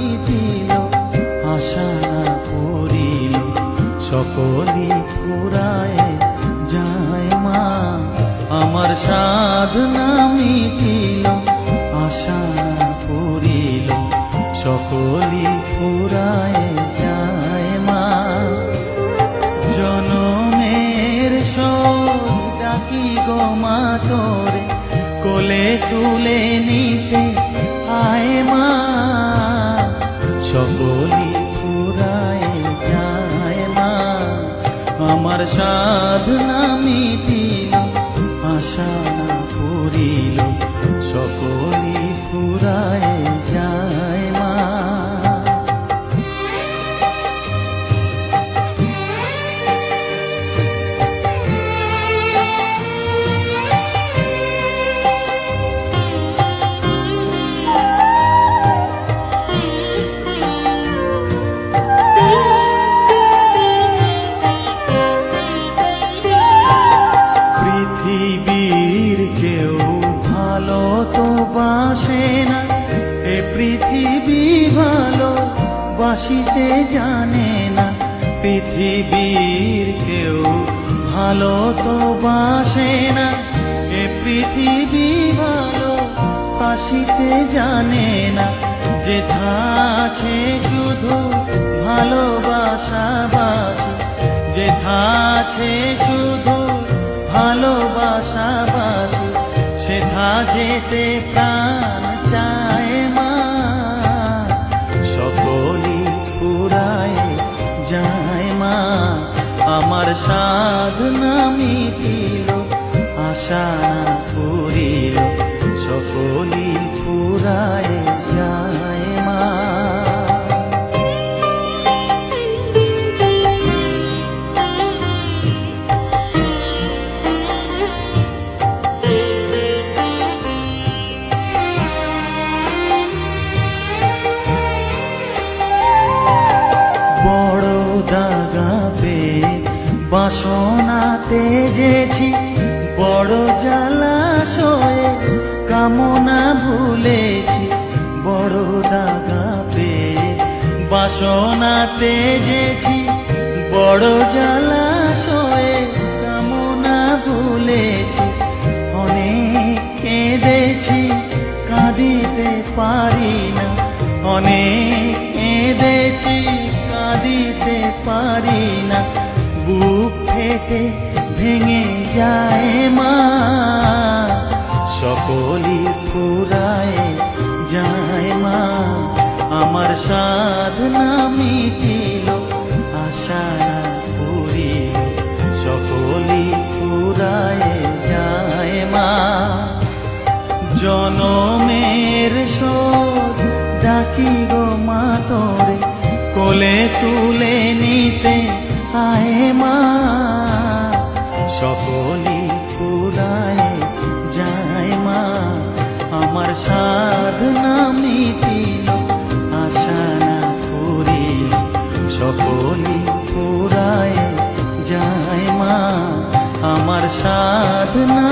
মিটিল, আশা না করিল, সকলই ফুরায় যায় মা। আমার সাধনা মিটিল, আশা না করিল, সকলই ফুরায় যায় মা। জনমের শোক ডাকি গো মা তোরে, কোলে তুলে নিতে আয় মা। সকলই ফুরায় যায় মা। আমার সাধনা মিটিল, আশা না করিল, সকলই ফুরায় যায় মা। পৃথিবীর কেউ ভালো তো বাসে না, এ পৃথিবী ভালো বাসিতে জানে না। পৃথিবীর কেউ ভালো তো বাসে না, এ পৃথিবী ভালো বাসিতে জানে না। যেথা আছে শুধু ভালোবাসা বাসি, যেথা আছে শুধু ভালোবাসাবাসি, সেথা যেতে প্রাণ চায় মা। সকলই ফুরায় যায় মা। আমার সাধনা মিটিল, আশা না করিল, সকলই ফুরায় যায় মা। বড় দাগা পেয়ে বাসনা তেজেছি, বড় জলাশয়ে কামনা ভুলেছি। বড় দাগা পেয়ে বাসনা তেজেছি, বড় জলাশয়ে কামনা ভুলেছি। অনেক কেঁদেছি, কাঁদিতে পারি না, অনেক কেঁদেছি, কাঁদিতে পারি না। বুক ফেটে ভেঙে যায় মা। সকলই ফুরায় যায় মা। আমার সাধনা মিটিল, আশা না করিল, সকলই ফুরায় যায় মা। জনমের শোক ডাকি গো মা তোরে, কোলে তুলে নিতে আয় মা। সকলই ফুরায় যায় মা। আমার সাধনা মিটিল, আশা না করিল, সকলই ফুরায় যায় মা। আমার সাধনা